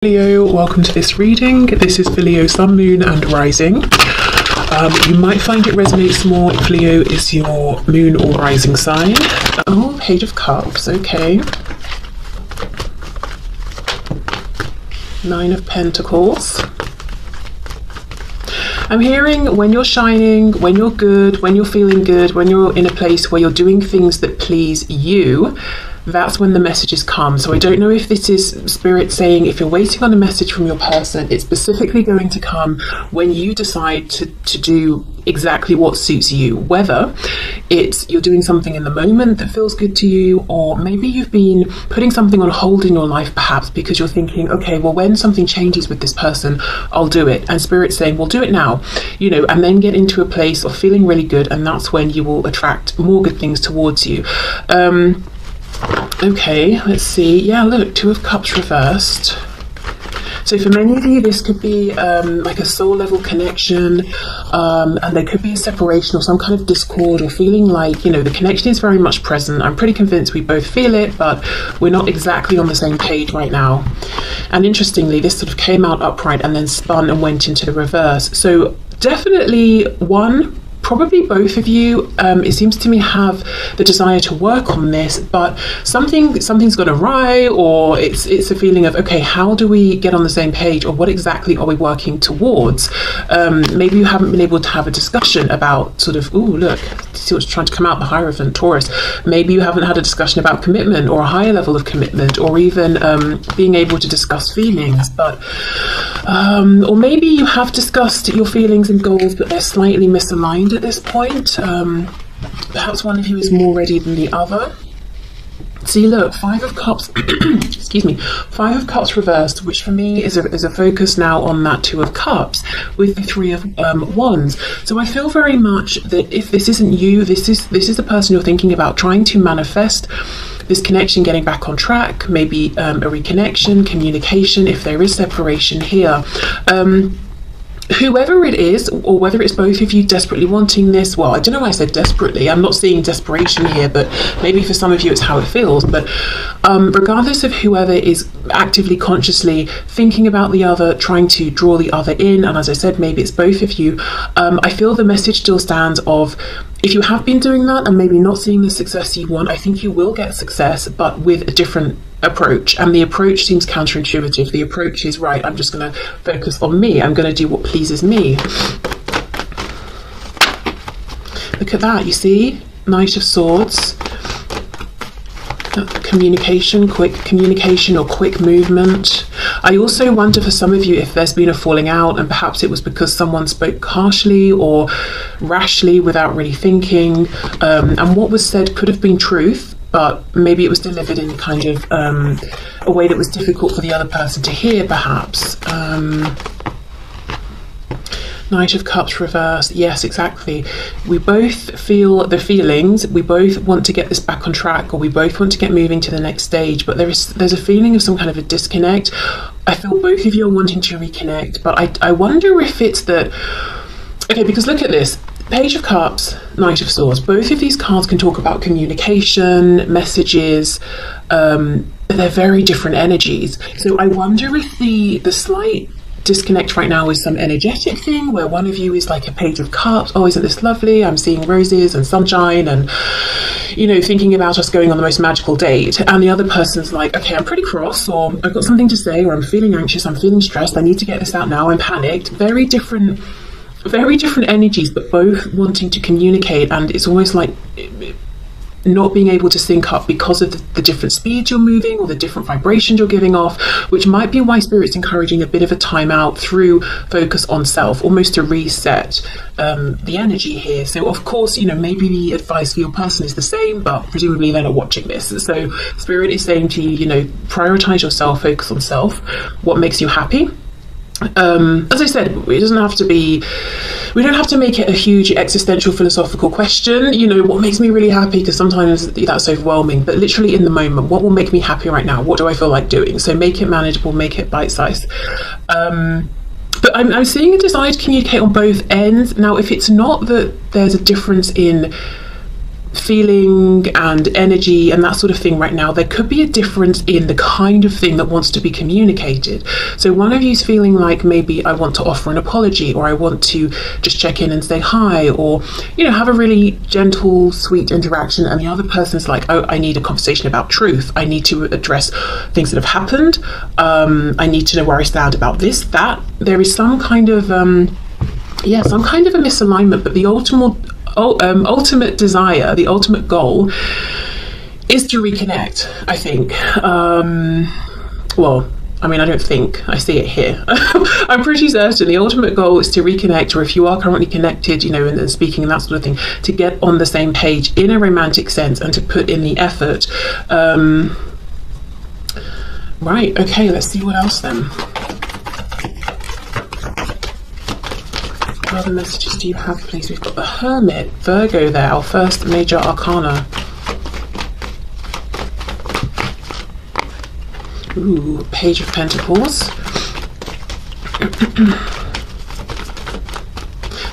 Leo, welcome to this reading. This is for Leo, Sun, Moon and Rising. You might find it resonates more if Leo is your Moon or Rising sign. Oh, Page of Cups, okay. Nine of Pentacles. I'm hearing when you're shining, when you're good, when you're feeling good, when you're in a place where you're doing things that please you, that's when the messages come. So I don't know if this is Spirit saying if you're waiting on a message from your person, it's specifically going to come when you decide to do exactly what suits you, whether it's you're doing something in the moment that feels good to you, or maybe you've been putting something on hold in your life perhaps because you're thinking, okay, well, when something changes with this person, I'll do it. And Spirit's saying, well, do it now, and then get into a place of feeling really good, and that's when you will attract more good things towards you. Okay, let's see. Yeah, look, Two of Cups reversed. So for many of you, this could be like a soul level connection, and there could be a separation or some kind of discord, or feeling like, the connection is very much present. I'm pretty convinced we both feel it, but we're not exactly on the same page right now. And interestingly, this sort of came out upright and then spun and went into the reverse. So definitely probably both of you, it seems to me, have the desire to work on this, but something's gone awry, or it's a feeling of, okay, how do we get on the same page, or what exactly are we working towards? Maybe you haven't been able to have a discussion about sort of, ooh, look, see what's trying to come out, the Hierophant, Taurus. Maybe you haven't had a discussion about commitment, or a higher level of commitment, or even being able to discuss feelings, but or maybe you have discussed your feelings and goals, but they're slightly misaligned at this point. Perhaps one of you is more ready than the other. See, look, Five of Cups, excuse me, Five of Cups reversed, which for me is a focus now on that Two of Cups with the Three of Wands. So I feel very much that if this isn't you, this is the person you're thinking about, trying to manifest this connection, getting back on track, maybe a reconnection, communication, if there is separation here. Whoever it is, or whether it's both of you desperately wanting this, well, I don't know why I said desperately. I'm not seeing desperation here, but maybe for some of you it's how it feels. But regardless of whoever is actively, consciously thinking about the other, trying to draw the other in, and as I said, maybe it's both of you, I feel the message still stands of, if you have been doing that and maybe not seeing the success you want, I think you will get success, but with a different approach. And the approach seems counterintuitive. The approach is, right, I'm just going to focus on me. I'm going to do what pleases me. Look at that, you see? Knight of Swords. Communication, quick communication or quick movement. I also wonder for some of you if there's been a falling out, and perhaps it was because someone spoke harshly or rashly without really thinking, and what was said could have been truth, but maybe it was delivered in kind of a way that was difficult for the other person to hear, perhaps. Knight of Cups reversed. Yes, exactly. We both feel the feelings. We both want to get this back on track, or we both want to get moving to the next stage, but there's a feeling of some kind of a disconnect. I feel both of you are wanting to reconnect, but I wonder if it's that, okay, because look at this. Page of Cups, Knight of Swords. Both of these cards can talk about communication, messages, but they're very different energies. So I wonder if the slight disconnect right now is some energetic thing where one of you is like a Page of Cups, oh, isn't this lovely, I'm seeing roses and sunshine and thinking about us going on the most magical date, and the other person's like, okay, I'm pretty cross, or I've got something to say, or I'm feeling anxious, I'm feeling stressed, I need to get this out now, I'm panicked. Very different energies, but both wanting to communicate, and it's almost like not being able to sync up because of the different speeds you're moving or the different vibrations you're giving off, which might be why Spirit's encouraging a bit of a time out through focus on self, almost to reset the energy here. So of course, maybe the advice for your person is the same, but presumably they're not watching this. So Spirit is saying to you, prioritize yourself, focus on self, what makes you happy. As I said, it doesn't have to be, we don't have to make it a huge existential philosophical question, what makes me really happy, because sometimes that's overwhelming, but literally in the moment, what will make me happy right now? What do I feel like doing? So make it manageable, make it bite-sized. But I'm seeing a desire to communicate on both ends. Now, if it's not that there's a difference in feeling and energy and that sort of thing right now, there could be a difference in the kind of thing that wants to be communicated. So one of you's feeling like, maybe I want to offer an apology, or I want to just check in and say hi, or, you know, have a really gentle, sweet interaction, and the other person's like, oh, I need a conversation about truth, I need to address things that have happened, I need to know where I stand about this, that. There is some kind of some kind of a misalignment, but the ultimate desire, the ultimate goal is to reconnect, I think. Well, I mean, I don't think, I see it here. I'm pretty certain the ultimate goal is to reconnect, or if you are currently connected, you know, and speaking and that sort of thing, to get on the same page in a romantic sense and to put in the effort. Right, okay, let's see what else then. What other messages do you have, please? We've got the Hermit, Virgo there, our first major arcana. Ooh, Page of Pentacles.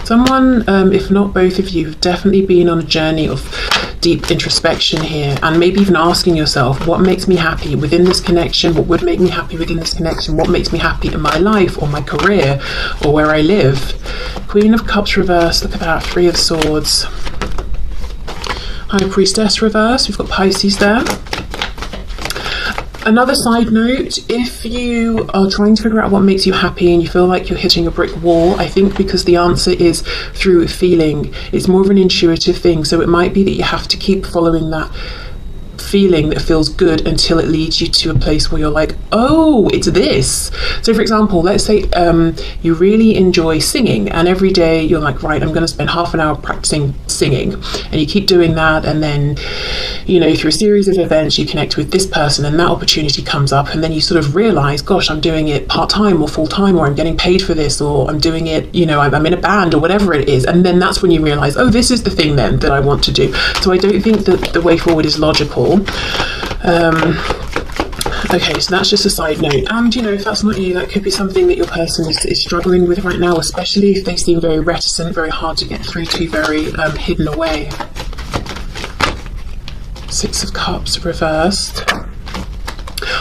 Someone, if not both of you, have definitely been on a journey of deep introspection here, and maybe even asking yourself, what makes me happy within this connection? What would make me happy within this connection? What makes me happy in my life, or my career, or where I live? Queen of Cups reversed, look at that, Three of Swords. High Priestess reversed, we've got Pisces there. Another side note, if you are trying to figure out what makes you happy and you feel like you're hitting a brick wall, I think because the answer is through feeling, it's more of an intuitive thing. So it might be that you have to keep following that feeling that feels good until it leads you to a place where you're like, oh, it's this. So for example, let's say you really enjoy singing, and every day you're like, right, I'm going to spend half an hour practicing singing, and you keep doing that, and then, you know, through a series of events you connect with this person and that opportunity comes up, and then you sort of realize, gosh, I'm doing it part-time or full-time, or I'm getting paid for this, or I'm doing it, you know, I'm in a band or whatever it is, and then that's when you realize, oh, this is the thing then that I want to do. So I don't think that the way forward is logical. Okay, so that's just a side note, and you know, if that's not you, that could be something that your person is struggling with right now, especially if they seem very reticent, very hard to get through to, very hidden away. Six of Cups reversed.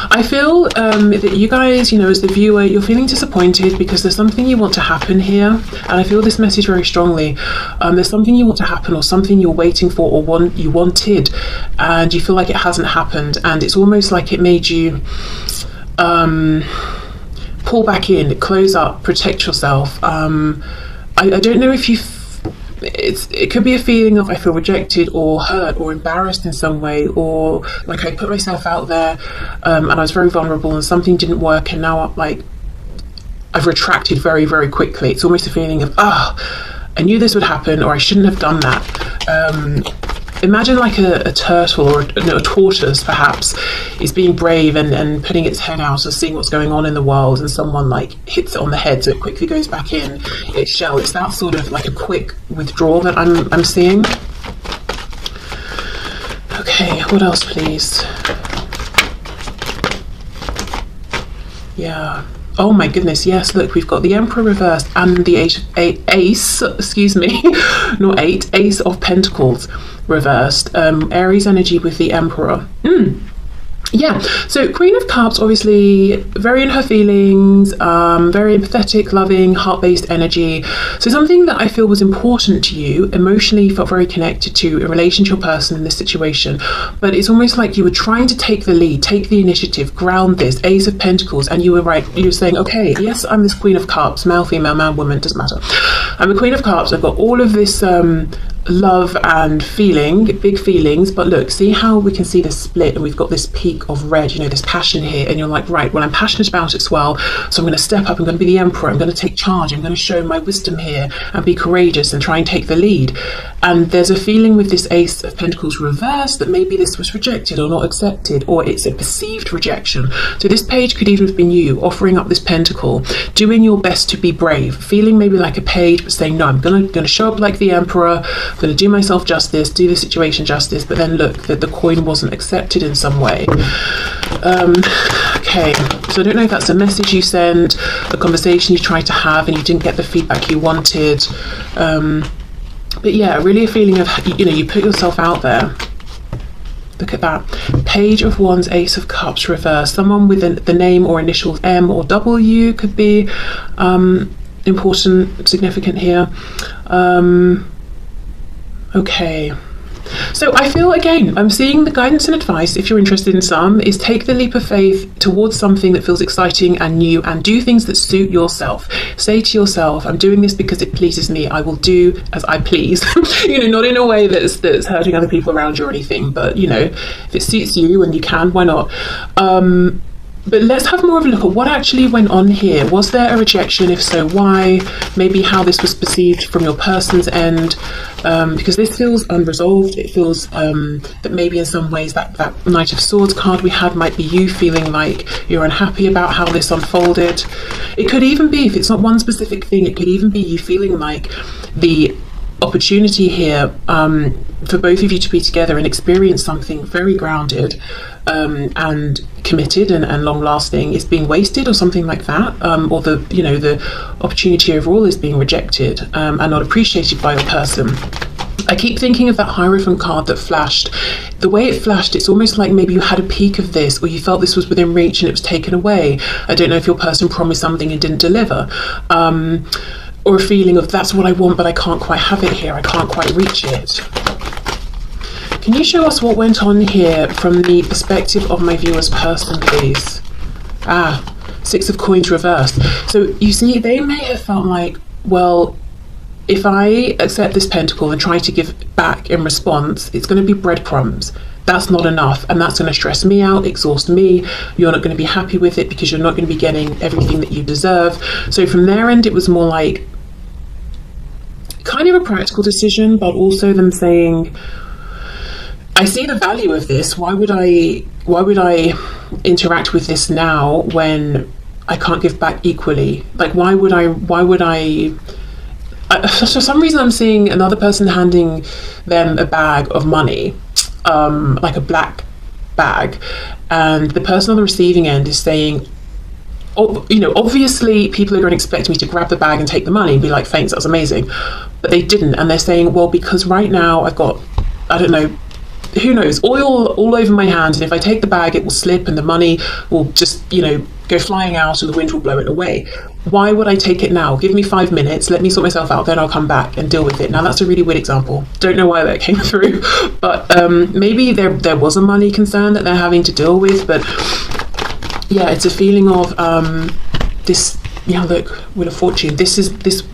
I feel that you guys, you know, as the viewer, you're feeling disappointed because there's something you want to happen here, and I feel this message very strongly. There's something you want to happen, or something you're waiting for, or you wanted, and you feel like it hasn't happened, and it's almost like it made you pull back in, close up, protect yourself. I don't know if it could be a feeling of, I feel rejected or hurt or embarrassed in some way, or like I put myself out there and I was very vulnerable and something didn't work, and now I've retracted very, very quickly. It's almost a feeling of, I knew this would happen, or I shouldn't have done that. Imagine like a turtle, or a tortoise perhaps, is being brave and putting its head out and seeing what's going on in the world, and someone like hits it on the head so it quickly goes back in its shell. It's that sort of like a quick withdrawal that I'm seeing. Okay, what else please? Yeah. Oh my goodness, yes, look, we've got the Emperor reversed and the Ace of Pentacles reversed. Aries energy with the Emperor. Yeah, so Queen of Cups, obviously very in her feelings, very empathetic, loving, heart-based energy. So something that I feel was important to you, emotionally felt very connected to in relation to your person in this situation, but it's almost like you were trying to take the lead, take the initiative, ground this, Ace of Pentacles, and you were saying, okay, yes, I'm this Queen of Cups, male, female, man, woman, doesn't matter. I'm a Queen of Cups, I've got all of this love and feeling, big feelings, but look, see how we can see this split, and we've got this peak of red, you know, this passion here, and you're like, right, well, I'm passionate about it as well, so I'm going to step up, I'm going to be the Emperor, I'm going to take charge, I'm going to show my wisdom here and be courageous and try and take the lead. And there's a feeling with this Ace of Pentacles reversed that maybe this was rejected or not accepted, or it's a perceived rejection. So this page could even have been you offering up this pentacle, doing your best to be brave, feeling maybe like a page, but saying, no, I'm going to show up like the Emperor, I'm going to do myself justice, do the situation justice, but then look, that the coin wasn't accepted in some way. Okay, so I don't know if that's a message you sent, a conversation you tried to have and you didn't get the feedback you wanted. But yeah, really a feeling of, you put yourself out there. Look at that. Page of Wands, Ace of Cups reverse. Someone with the name or initials M or W could be important, significant here. Okay. So I feel, again, I'm seeing the guidance and advice, if you're interested in some, is take the leap of faith towards something that feels exciting and new, and do things that suit yourself. Say to yourself, I'm doing this because it pleases me. I will do as I please. Not in a way that's hurting other people around you or anything, but, if it suits you and you can, why not? But let's have more of a look at what actually went on here. Was there a rejection? If so, why? Maybe how this was perceived from your person's end, because this feels unresolved. It feels that maybe in some ways that Knight of Swords card we had might be you feeling like you're unhappy about how this unfolded. It could even be, if it's not one specific thing, it could even be you feeling like the opportunity here for both of you to be together and experience something very grounded and committed and long lasting is being wasted, or something like that, or the opportunity overall is being rejected and not appreciated by your person. I keep thinking of that Hierophant card that flashed. The way it flashed, it's almost like maybe you had a peek of this, or you felt this was within reach and it was taken away. I don't know if your person promised something and didn't deliver, or a feeling of that's what I want but I can't quite have it here, I can't quite reach it. Can you show us what went on here from the perspective of my viewer's person, please? Six of Coins reversed. So you see, they may have felt like, well, if I accept this pentacle and try to give back in response, it's going to be breadcrumbs. That's not enough, and that's going to stress me out, exhaust me. You're not going to be happy with it because you're not going to be getting everything that you deserve. So from their end, it was more like kind of a practical decision, but also them saying, I see the value of this. Why would I interact with this now when I can't give back equally? Like, why would I for some reason I'm seeing another person handing them a bag of money, like a black bag, and the person on the receiving end is saying, obviously people are going to expect me to grab the bag and take the money and be like, thanks, that's amazing. But they didn't, and they're saying, well, because right now I've got, I don't know, who knows, oil all over my hands, and if I take the bag it will slip and the money will just, go flying out and the wind will blow it away. Why would I take it now? Give me 5 minutes, let me sort myself out, then I'll come back and deal with it. Now that's a really weird example. Don't know why that came through, but maybe there was a money concern that they're having to deal with. But yeah, it's a feeling of this. Yeah, look, Wheel of Fortune. This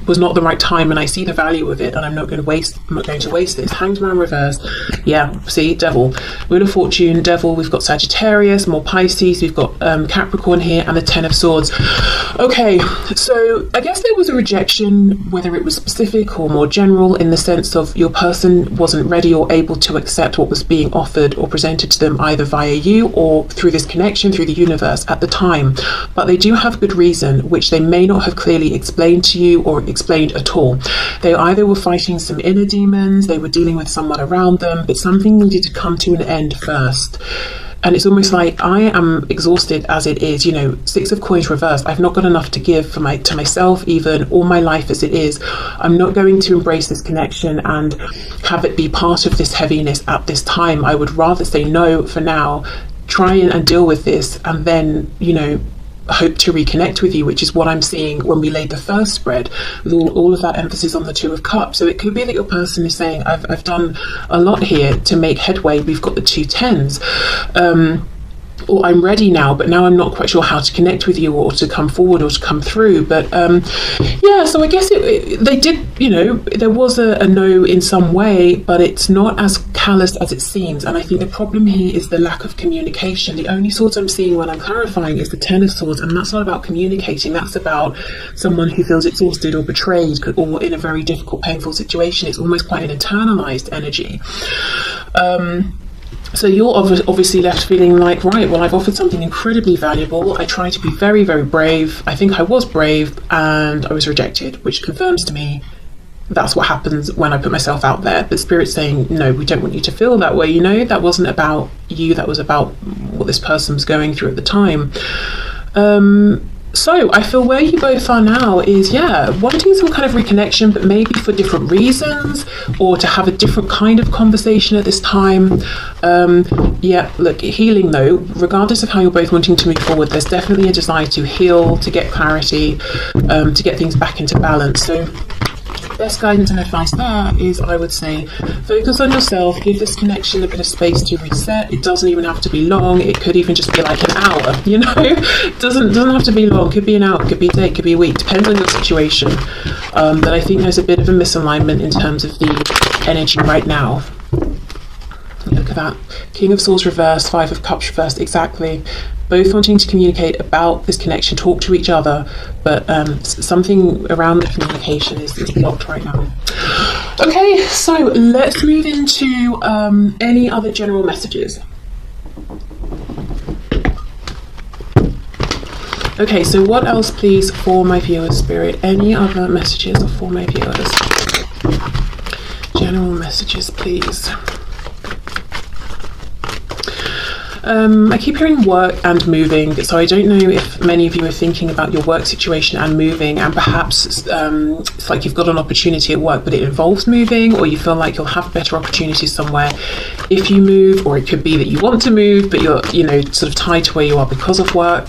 was not the right time, and I see the value of it, and I'm not going to waste this. Hanged Man reversed. Yeah, see, Devil. Wheel of Fortune, Devil. We've got Sagittarius, more Pisces. We've got Capricorn here, and the Ten of Swords. Okay, so I guess there was a rejection, whether it was specific or more general, in the sense of your person wasn't ready or able to accept what was being offered or presented to them, either via you or through this connection, through the universe at the time. But they do have good reason, which they may not have clearly explained to you or explained at all. They either were fighting some inner demons, they were dealing with someone around them, but something needed to come to an end first. And it's almost like, I am exhausted as it is. Six of Coins reversed. I've not got enough to give to myself, even, or my life as it is. I'm not going to embrace this connection and have it be part of this heaviness at this time. I would rather say no for now, try and deal with this, and then, hope to reconnect with you, which is what I'm seeing when we laid the first spread, with all of that emphasis on the Two of Cups. So it could be that your person is saying, I've done a lot here to make headway. We've got the two tens, or I'm ready now, but now I'm not quite sure how to connect with you or to come forward or to come through. But yeah, so I guess they did, there was a no in some way, but it's not as callous as it seems. And I think the problem here is the lack of communication. The only swords I'm seeing when I'm clarifying is the Ten of Swords, and that's not about communicating. That's about someone who feels exhausted or betrayed or in a very difficult, painful situation. It's almost quite an internalized energy. So you're obviously left feeling like, right, well, I've offered something incredibly valuable. I tried to be very, very brave. I think I was brave, and I was rejected, which confirms to me that's what happens when I put myself out there. But Spirit's saying, no, we don't want you to feel that way. That wasn't about you. That was about what this person was going through at the time. So I feel where you both are now is, yeah, wanting some kind of reconnection, but maybe for different reasons, or to have a different kind of conversation at this time. Yeah, look, healing though, regardless of how you're both wanting to move forward, there's definitely a desire to heal, to get clarity, to get things back into balance. So best guidance and advice there is, I would say, focus on yourself, give this connection a bit of space to reset. It doesn't even have to be long. It could even just be like an hour, you know. It doesn't have to be long. It could be an hour, it could be a day, it could be a week, depends on your situation. But I think there's a bit of a misalignment in terms of the energy right now. Look at that. King of Swords reversed, Five of Cups reversed, exactly. Both wanting to communicate about this connection, talk to each other, but something around the communication is blocked right now. Okay, so let's move into any other general messages. Okay, so what else, please, for my viewers, Spirit? Any other messages for my viewers? General messages, please. I keep hearing work and moving, so I don't know if many of you are thinking about your work situation and moving, and perhaps it's like you've got an opportunity at work but it involves moving, or you feel like you'll have better opportunities somewhere if you move, or it could be that you want to move but you're, you know, sort of tied to where you are because of work.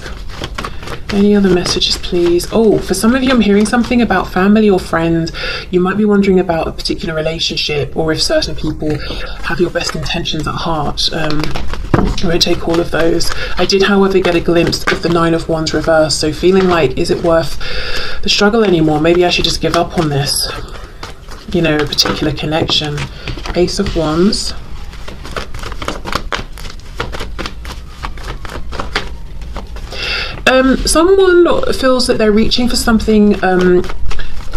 Any other messages, please? Oh, for some of you, I'm hearing something about family or friends. You might be wondering about a particular relationship, or if certain people have your best intentions at heart. I won't take all of those. I did, however, get a glimpse of the Nine of Wands reverse, so feeling like, is it worth the struggle anymore? Maybe I should just give up on this, you know, a particular connection. Ace of Wands. Someone feels that they're reaching for something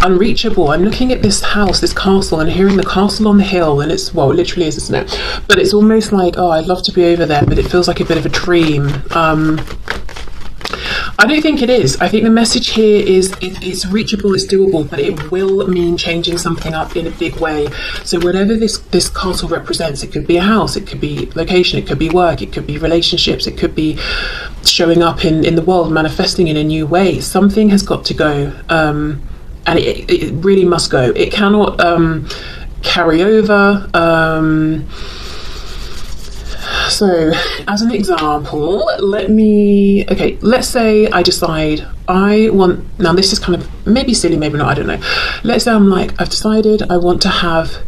unreachable. I'm looking at this house, this castle, and hearing the castle on the hill, and it's, well, it literally is, isn't it? But it's almost like, oh, I'd love to be over there, but it feels like a bit of a dream. I don't think it is. I think the message here is it's reachable, it's doable, but it will mean changing something up in a big way. So whatever this castle represents, it could be a house, it could be location, it could be work, it could be relationships, it could be showing up in the world, manifesting in a new way. Something has got to go, and it really must go. It cannot carry over. So, as an example, let's say I decide I want, now this is kind of maybe silly, maybe not, I don't know. Let's say I've decided I want to have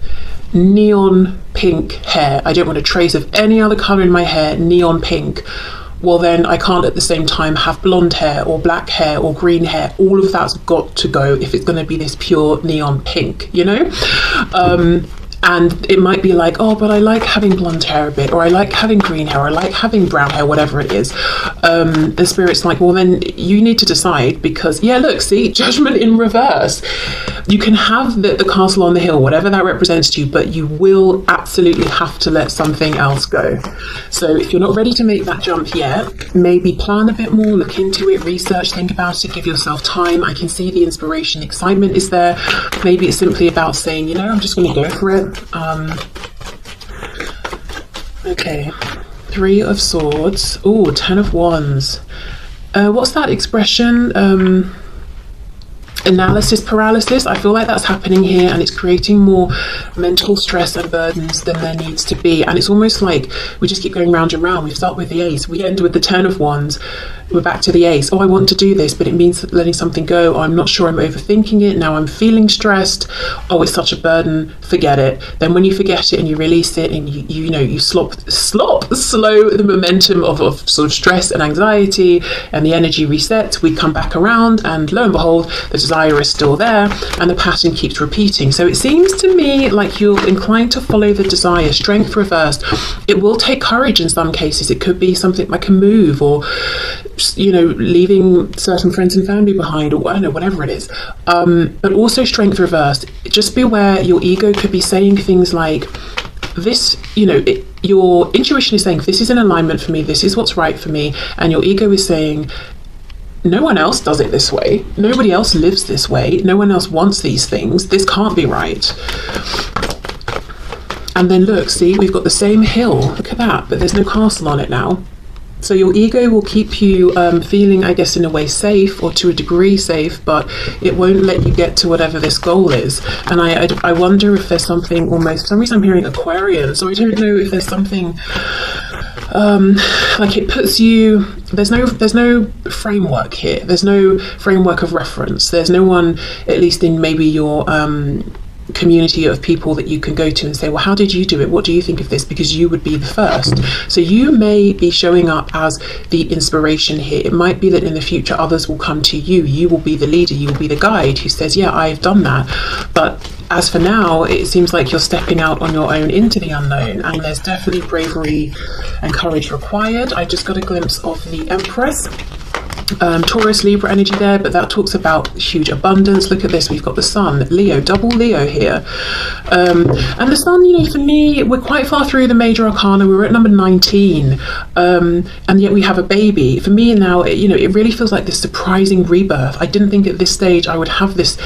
neon pink hair. I don't want a trace of any other colour in my hair, neon pink. Well, then I can't at the same time have blonde hair or black hair or green hair. All of that's got to go if it's going to be this pure neon pink, you know? And it might be like, oh, but I like having blonde hair a bit, or I like having green hair, or I like having brown hair, whatever it is. The Spirit's like, well, then you need to decide, because, yeah, look, see, judgment in reverse. You can have the castle on the hill, whatever that represents to you, but you will absolutely have to let something else go. So if you're not ready to make that jump yet, maybe plan a bit more, look into it, research, think about it, give yourself time. I can see the inspiration, excitement is there. Maybe it's simply about saying, you know, I'm just going to go for it. Okay, Three of Swords. Oh, Ten of Wands. What's that expression? Analysis paralysis. I feel like that's happening here, and it's creating more mental stress and burdens than there needs to be. And it's almost like we just keep going round and round. We start with the Ace, we end with the Ten of Wands, we're back to the Ace. Oh, I want to do this, but it means letting something go. Oh, I'm not sure, I'm overthinking it. Now I'm feeling stressed. Oh, it's such a burden. Forget it. Then when you forget it and you release it, and you slow the momentum of sort of stress and anxiety, and the energy resets, we come back around, and lo and behold, the desire is still there, and the pattern keeps repeating. So it seems to me like you're inclined to follow the desire. Strength reversed. It will take courage in some cases. It could be something like a move, or leaving certain friends and family behind, or I don't know, whatever it is. But also strength reversed. Just beware, your ego could be saying things like this, your intuition is saying, this is in alignment for me, this is what's right for me, and your ego is saying, no one else does it this way, nobody else lives this way, no one else wants these things, this can't be right. And then look, see, we've got the same hill, look at that, but there's no castle on it now. So your ego will keep you feeling, I guess, in a way safe, or to a degree safe, but it won't let you get to whatever this goal is. And I wonder if there's something almost, for some reason I'm hearing Aquarian, so I don't know if there's something like it puts you, there's no framework here. There's no framework of reference. There's no one, at least in maybe your community of people that you can go to and say, well, how did you do it? What do you think of this? Because you would be the first. So you may be showing up as the inspiration here. It might be that in the future others will come to you. You will be the leader. You will be the guide who says, yeah, I've done that. But as for now, it seems like you're stepping out on your own into the unknown, and there's definitely bravery and courage required. I just got a glimpse of the Empress. Taurus, Libra energy there, but that talks about huge abundance. Look at this, we've got the Sun, Leo, double Leo here. And the Sun, you know, for me, we're quite far through the major arcana. We're at number 19, and yet we have a baby. For me now, it really feels like this surprising rebirth. I didn't think at this stage I would have this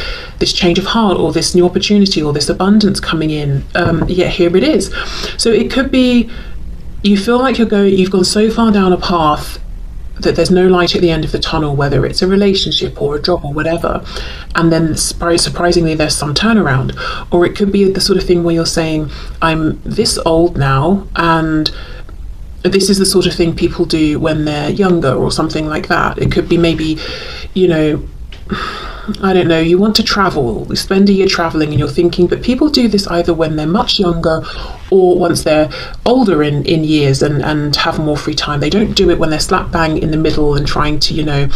change of heart, or this new opportunity, or this abundance coming in, yet here it is. So it could be you feel like you've gone so far down a path that there's no light at the end of the tunnel, whether it's a relationship or a job or whatever, and then surprisingly there's some turnaround. Or it could be the sort of thing where you're saying, I'm this old now, and this is the sort of thing people do when they're younger, or something like that. It could be maybe, I don't know, you want to travel, spend a year traveling, and you're thinking, but people do this either when they're much younger or once they're older in years and have more free time. They don't do it when they're slap bang in the middle and trying to,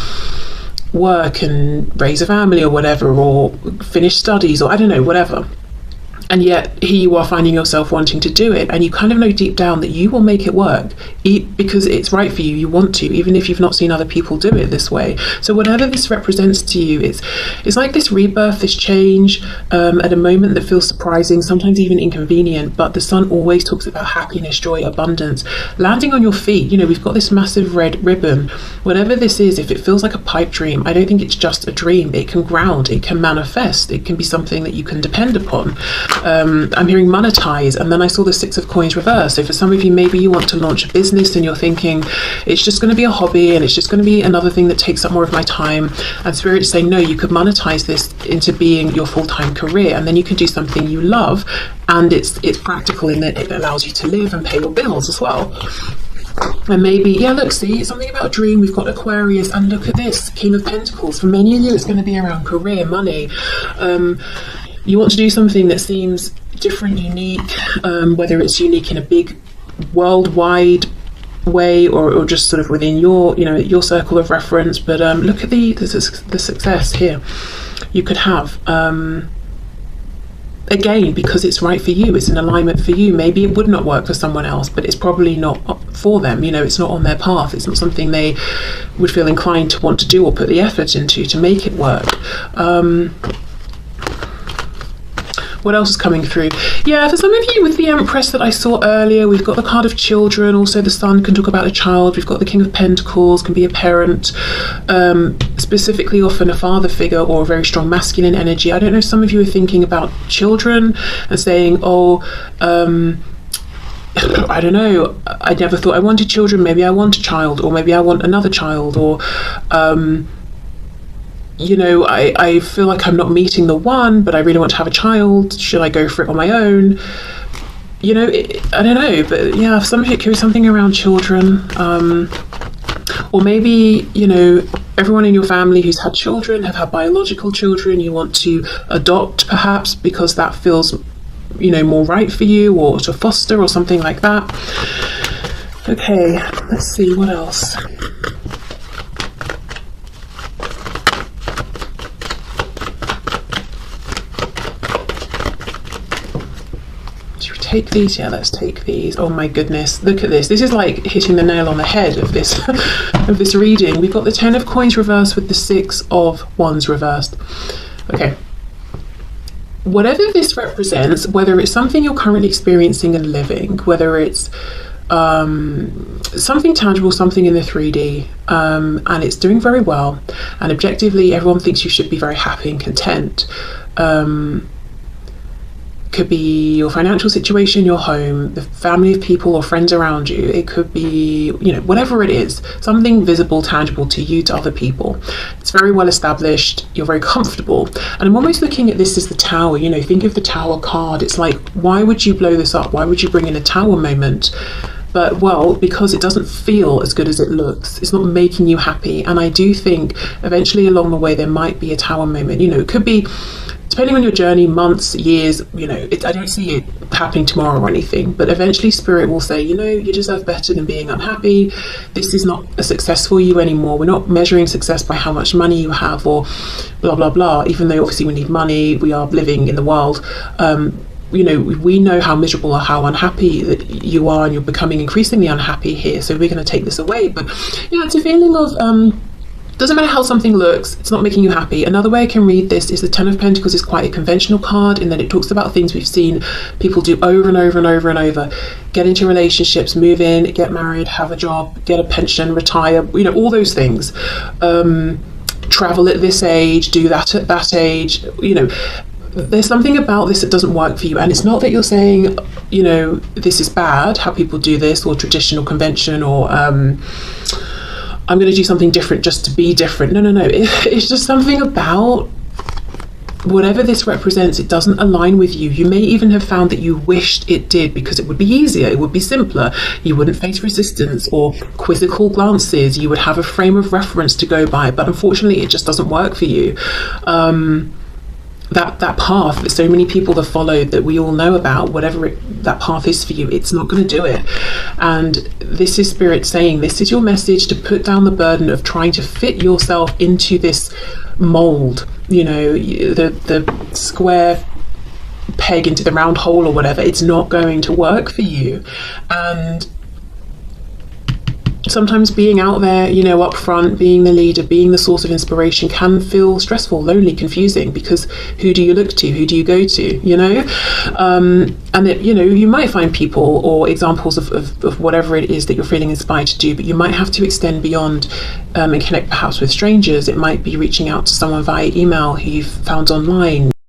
work and raise a family or whatever, or finish studies, or I don't know, whatever. And yet here you are finding yourself wanting to do it, and you kind of know deep down that you will make it work because it's right for you. You want to, even if you've not seen other people do it this way. So whatever this represents to you, it's like this rebirth, this change, at a moment that feels surprising, sometimes even inconvenient. But the Sun always talks about happiness, joy, abundance, landing on your feet. We've got this massive red ribbon. Whatever this is, if it feels like a pipe dream, I don't think it's just a dream. It can ground, it can manifest, it can be something that you can depend upon. I'm hearing monetize, and then I saw the Six of Coins reverse. So for some of you, maybe you want to launch a business and you're thinking it's just going to be a hobby, and it's just going to be another thing that takes up more of my time, and Spirit's saying no, you could monetize this into being your full-time career, and then you can do something you love, and it's practical in that it allows you to live and pay your bills as well. And maybe, look, see, something about a dream. We've got Aquarius, and look at this, King of Pentacles. For many of you, it's going to be around career, money. You want to do something that seems different, unique, whether it's unique in a big worldwide way or just sort of within your circle of reference. But look at the success here you could have. Again, because it's right for you, it's an alignment for you. Maybe it would not work for someone else, but it's probably not for them. It's not on their path. It's not something they would feel inclined to want to do or put the effort into to make it work. What else is coming through? For some of you with the Empress that I saw earlier, we've got the card of children. Also the Sun can talk about a child. We've got the King of Pentacles, can be a parent, specifically often a father figure or a very strong masculine energy. I don't know, some of you are thinking about children and saying, I don't know, I never thought I wanted children. Maybe I want a child, or maybe I want another child, or I feel like I'm not meeting the one, but I really want to have a child. Should I go for it on my own? I don't know, but some of it could be something around children. Or maybe, everyone in your family who's had children have had biological children. You want to adopt, perhaps, because that feels, more right for you, or to foster or something like that. Okay, let's see, what else? Take these, let's take these. Oh my goodness, look at this. This is like hitting the nail on the head of this of this reading. We've got the 10 of Coins reversed with the 6 of Wands reversed. Okay, whatever this represents, whether it's something you're currently experiencing and living, whether it's something tangible, something in the 3D, and it's doing very well, and objectively everyone thinks you should be very happy and content, could be your financial situation, your home, the family of people or friends around you. It could be, whatever it is, something visible, tangible to you, to other people. It's very well established. You're very comfortable. And I'm almost looking at this as the Tower. Think of the Tower card. It's like, why would you blow this up? Why would you bring in a Tower moment? But, well, because it doesn't feel as good as it looks. It's not making you happy. And I do think eventually along the way there might be a Tower moment. It could be, depending on your journey, months, years, I don't see it happening tomorrow or anything, but eventually Spirit will say, you deserve better than being unhappy. This is not a success for you anymore. We're not measuring success by how much money you have or blah, blah, blah, even though obviously we need money. We are living in the world. We know how miserable or how unhappy that you are, and you're becoming increasingly unhappy here. So we're going to take this away. But, it's a feeling of, doesn't matter how something looks, it's not making you happy. Another way I can read this is the Ten of Pentacles is quite a conventional card, in that it talks about things we've seen people do over and over and over and over. Get into relationships, move in, get married, have a job, get a pension, retire, all those things. Travel at this age, do that at that age, There's something about this that doesn't work for you. And it's not that you're saying, this is bad, how people do this, or traditional convention, or I'm going to do something different just to be different. No. It's just something about whatever this represents. It doesn't align with you. You may even have found that you wished it did, because it would be easier, it would be simpler. You wouldn't face resistance or quizzical glances. You would have a frame of reference to go by. But unfortunately, it just doesn't work for you. That path that so many people have followed, that we all know about, whatever that path is for you, it's not going to do it. And this is Spirit saying, this is your message, to put down the burden of trying to fit yourself into this mold, the square peg into the round hole or whatever. It's not going to work for you. And sometimes being out there, up front, being the leader, being the source of inspiration can feel stressful, lonely, confusing, because who do you look to? Who do you go to? And that, you might find people or examples of whatever it is that you're feeling inspired to do, but you might have to extend beyond and connect perhaps with strangers. It might be reaching out to someone via email who you've found online.